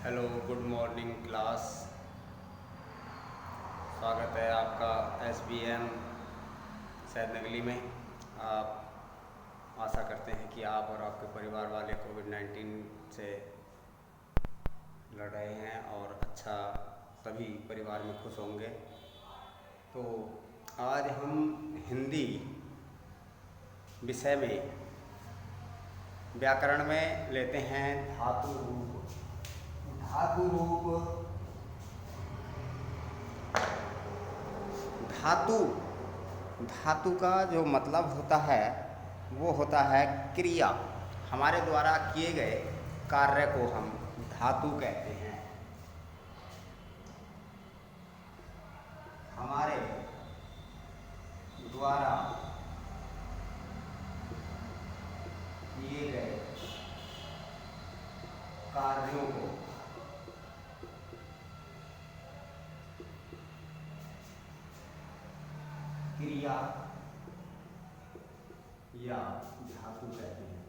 Hello, good morning class. स्वागत है आपका SBM सैद नगली में। आप आशा करते हैं कि आप और आपके परिवार वाले कोविड-19 से लड़ रहे हैं और अच्छा सभी परिवार में खुश होंगे। तो आज हम हिंदी विषय में व्याकरण में लेते हैं धातु रूप। धातु रूप, धातु धातु का जो मतलब होता है वो होता है क्रिया। हमारे द्वारा किए गए कार्य को हम धातु कहते हैं। हमारे द्वारा किए गए कार्यों को क्रिया या धातु कहते हैं।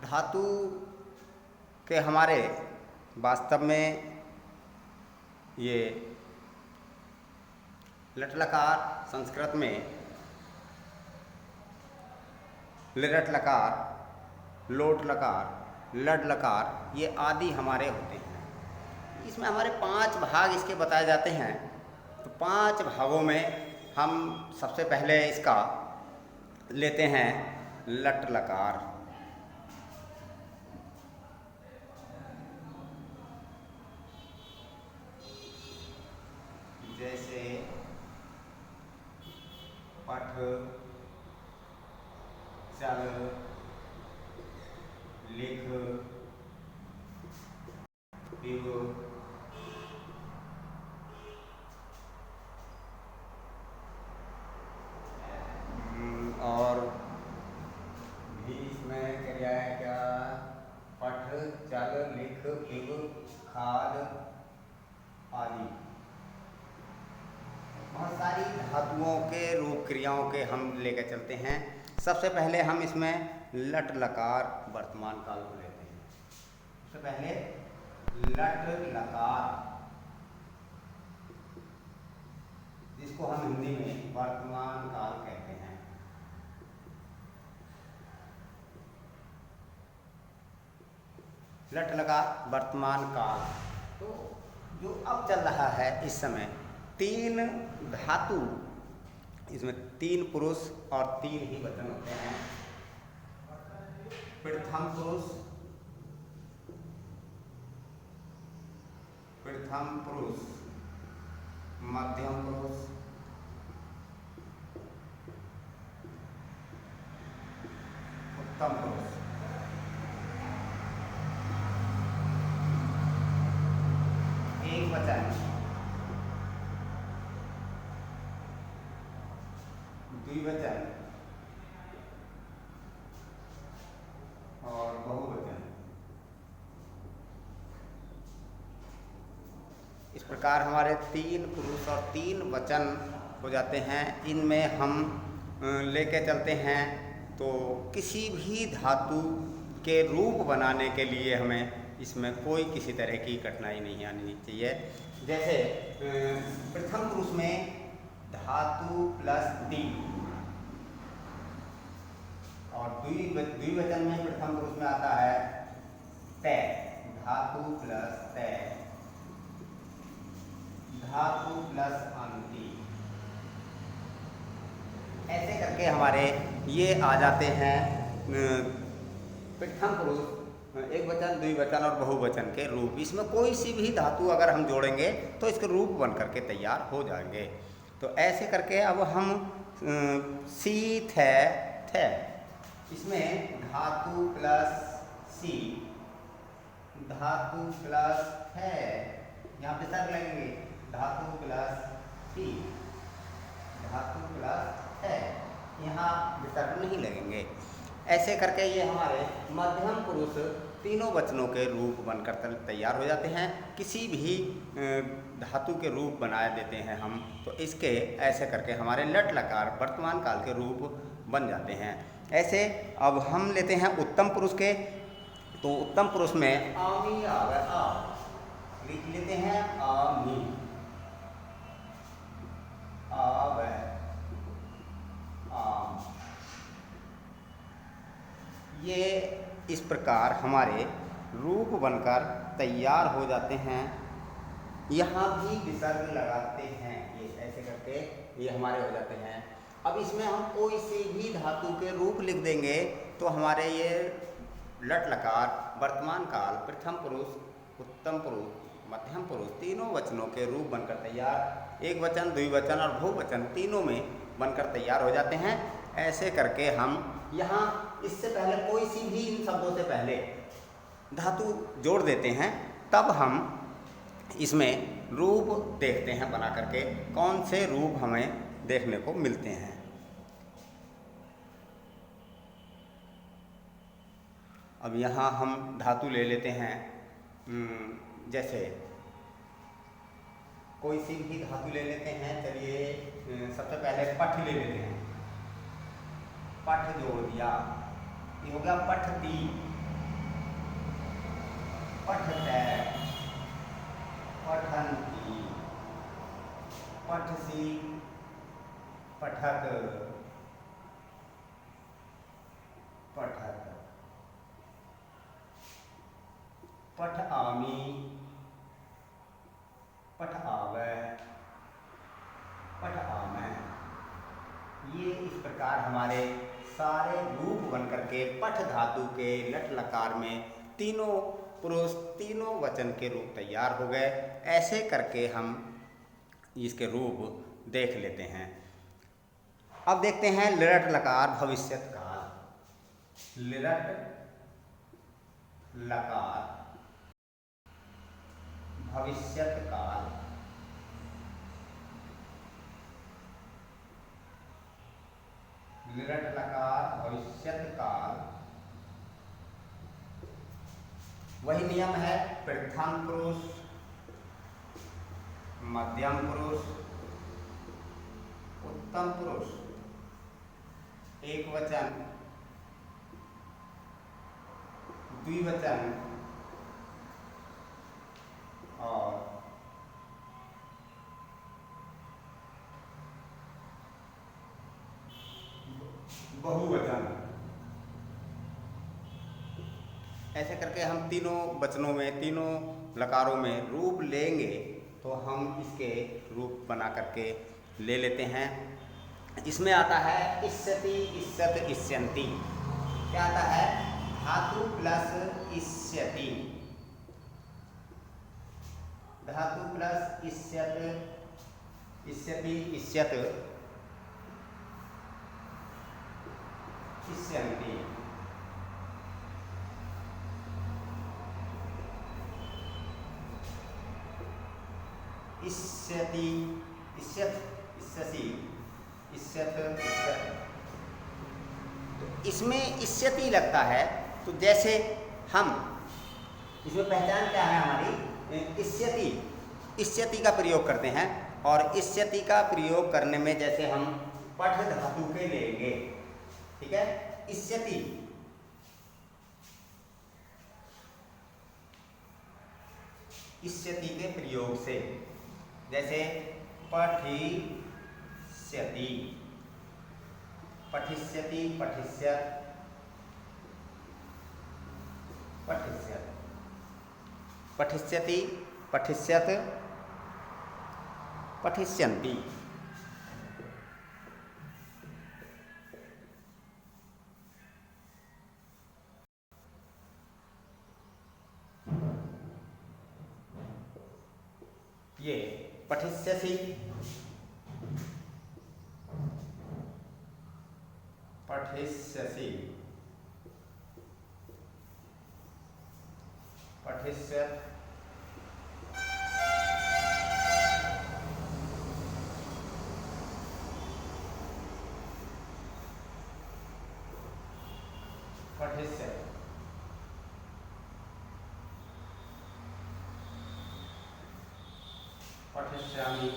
धातु के हमारे वास्तव में ये लट लकार, संस्कृत में लिरट लकार, लोट लकार, लड लकार, ये आदि हमारे होते हैं। इसमें हमारे 5 भाग इसके बताए जाते हैं। तो 5 भागों में हम सबसे पहले इसका लेते हैं लट लकार। जैसे पठ, चल, लिख, पिब, और भी इसमें क्रिया है क्या? पठ, चल, लिख, पिब, खाद आदि बहुत सारी धातुओं के रूप क्रियाओं के हम लेकर चलते हैं। सबसे पहले हम इसमें लट लकार वर्तमान काल को लेते हैं। सबसे पहले लट लकार, जिसको हम हिंदी में वर्तमान काल कहते हैं। लट लकार वर्तमान काल। तो जो अब चल रहा है इस समय, 3 धातु, इसमें 3 पुरुष और 3 ही वचन होते हैं। प्रथम पुरुष, मध्यम पुरुष, उत्तम पुरुष। एक वचन, द्विवचन और बहुवचन। इस प्रकार हमारे 3 पुरुष और 3 वचन हो जाते हैं। इनमें हम लेके चलते हैं। तो किसी भी धातु के रूप बनाने के लिए हमें इसमें कोई किसी तरह की कठिनाई नहीं आनी चाहिए। जैसे प्रथम पुरुष में धातु प्लस दी, और द्विवचन में प्रथम पुरुष में आता है तय, धातु प्लस तय, धातु प्लस अंति। ऐसे करके हमारे ये आ जाते हैं प्रथम पुरुष, एक वचन, द्विवचन और बहुवचन के रूप। इसमें कोई सी भी धातु अगर हम जोड़ेंगे तो इसके रूप बन करके तैयार हो जाएंगे। तो ऐसे करके अब हम सी थे, इसमें धातु प्लस सी, धातु प्लस है, यहाँ पे सर लगेंगे, धातु प्लस सी, धातु प्लस है, यहाँ विसर्ग नहीं लगेंगे। ऐसे करके ये हमारे मध्यम पुरुष तीनों वचनों के रूप बनकर तैयार हो जाते हैं। किसी भी धातु के रूप बना देते हैं हम, तो इसके ऐसे करके हमारे लट लकार वर्तमान काल के रूप बन जाते हैं। ऐसे अब हम लेते हैं उत्तम पुरुष के, तो उत्तम पुरुष में आमी आवे, आ लिख लेते हैं आमी, आवे, आम। ये इस प्रकार हमारे रूप बनकर तैयार हो जाते हैं। यहाँ भी विसर्ग लगाते हैं, ये ऐसे करके ये हमारे हो जाते हैं। अब इसमें हम कोई से भी धातु के रूप लिख देंगे तो हमारे ये लट लकार वर्तमान काल प्रथम पुरुष, उत्तम पुरुष, मध्यम पुरुष तीनों वचनों के रूप बनकर तैयार, एक वचन, द्विवचन और बहुवचन तीनों में बनकर तैयार हो जाते हैं। ऐसे करके हम यहाँ इससे पहले कोई सी भी इन शब्दों से पहले धातु जोड़ देते हैं, तब हम इसमें रूप देखते हैं बना करके कौन से रूप हमें देखने को मिलते हैं। अब यहाँ हम धातु ले लेते हैं, जैसे कोई सी भी धातु ले लेते हैं। चलिए सबसे पहले पठ ले लेते हैं, पठ जोड़ दिया, ये हो गया पठती, पठतै, पठन्ति, पठसि, पठत, पठत, पठ आमी, पठ आवे, पठ आमै। ये इस प्रकार हमारे सारे रूप बनकर के पठ धातु के लट लकार में तीनों पुरुष तीनों वचन के रूप तैयार हो गए। ऐसे करके हम इसके रूप देख लेते हैं। अब देखते हैं लिरट लकार भविष्यत काल। लिरट लकार भविष्यत काल। लिरट लकार भविष्यत काल, वही नियम है, प्रथम पुरुष, मध्यम पुरुष, उत्तम पुरुष, एक वचन, द्विवचन और बहुवचन। ऐसे करके हम तीनों वचनों में तीनों लकारों में रूप लेंगे तो हम इसके रूप बना करके ले लेते हैं। इसमें आता है इष्यति, इष्यत, इष्यन्ति। क्या आता है? धातु प्लस इष्यति, धातु प्लस इष्यत, इष्यति, इष्यत, इष्यन्ति। इष्यति, इष्यत, इष्यसि, इष्यत, इष्यत। तो इसमें इष्यति लगता है, तो जैसे हम इसमें पहचान क्या है हमारी, इष्यति, इष्यति का प्रयोग करते हैं। और इष्यति का प्रयोग करने में जैसे हम पठ धातु के लेंगे, ठीक है, इष्यति, इष्यति के प्रयोग से, जैसे पठिष्यति, पठिष्यति, पठिष्यत, पठिष्यत, पठिष्यति, पठिष्यत, पठिष्यन्ति। ये पठिष्यसि, पठिष्यसि, पठिष्यत, पठिष्यत। पठिष्यामि,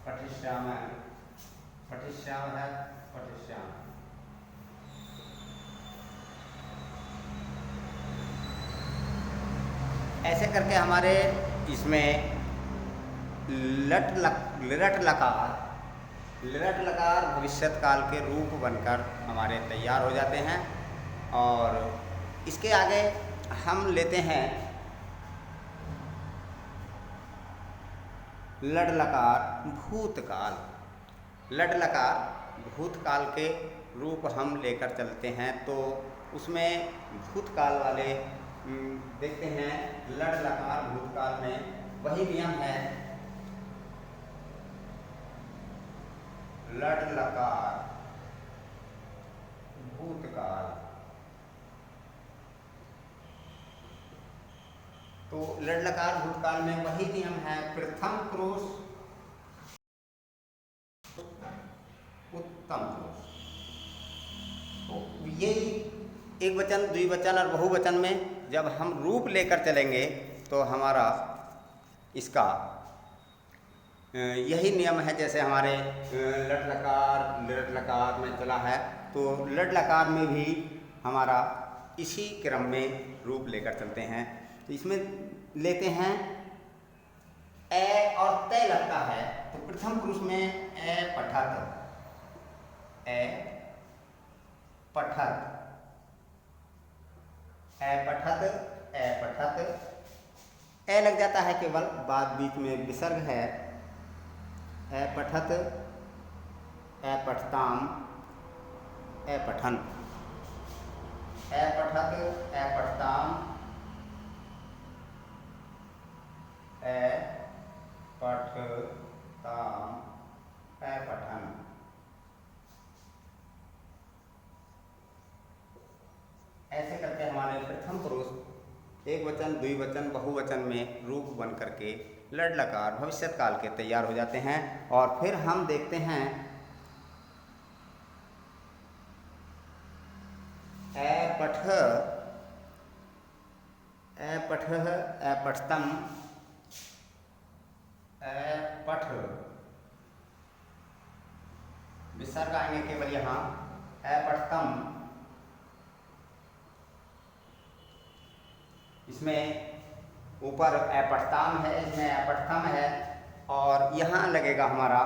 पठिष्यामः, पठिष्यामः, पठिष्यामः। ऐसे करके हमारे इसमें लिरट लकार भविष्यत काल के रूप बनकर हमारे तैयार हो जाते हैं। और इसके आगे हम लेते हैं लड लकार भूतकाल। लड लकार भूतकाल के रूप हम लेकर चलते हैं, तो उसमें भूतकाल वाले देखते हैं। लड लकार भूतकाल में वही नियम है, लड लकार भूतकाल। तो लड लकार भूतकाल में वही नियम है, प्रथम पुरुष उत्तम पुरुष। तो यही एक वचन, द्विवचन और बहुवचन में जब हम रूप लेकर चलेंगे तो हमारा इसका यही नियम है। जैसे हमारे लट लकार लिरट लकार में चला है, तो लट लकार में भी हमारा इसी क्रम में रूप लेकर चलते हैं। तो इसमें लेते हैं ए और तय लगता है, तो प्रथम पुरुष में ए पठत, ए पठत, ए पठत, ए पठत। ए लग जाता है केवल, बाद बीच में विसर्ग है। ए पठत, ए पठताम, ए पठन, ए पठत, ए पठताम, ए पठताम, ए पठन। ऐसे करके हमारे प्रथम पुरुष एक वचन, द्विवचन, बहुवचन में रूप बन करके लड लकार भविष्यत काल के तैयार हो जाते हैं। और फिर हम देखते हैं ए पठ, ए पठ, ए पठतम, ए पठ, विसर्ग आएंगे केवल यहाँ, ए पठतम। इसमें ऊपर ए पठताम है, इसमें ए पठतम है, और यहाँ लगेगा हमारा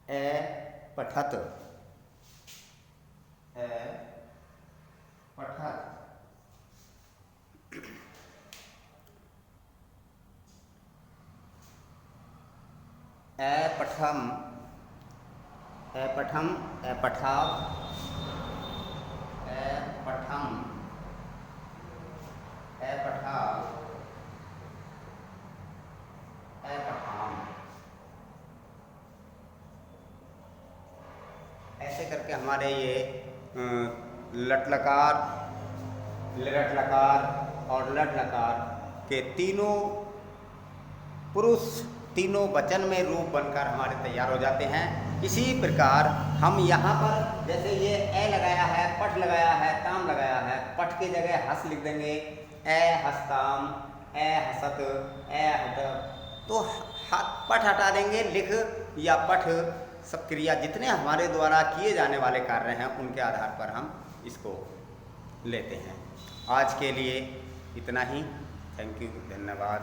ए पठत, ए पठत। ए पठम, ए पठम, ए पठाव, ए पठम, ए पठाव, ए पठाम। ऐसे करके हमारे ये लट लकार, लिरट लकार और लड लकार के तीनों पुरुष, तीनों वचन में रूप बनकर हमारे तैयार हो जाते हैं। इसी प्रकार हम यहाँ पर जैसे ये ए लगाया है, पठ लगाया है, ताम लगाया है, पठ की जगह हस लिख देंगे, ए हस्ताम, ए हसत, ए हत। तो पठ हटा देंगे, लिख या पठ, सब क्रिया जितने हमारे द्वारा किए जाने वाले कार्य हैं उनके आधार पर हम इसको लेते हैं। आज के लिए इतना ही। थैंक यू, धन्यवाद।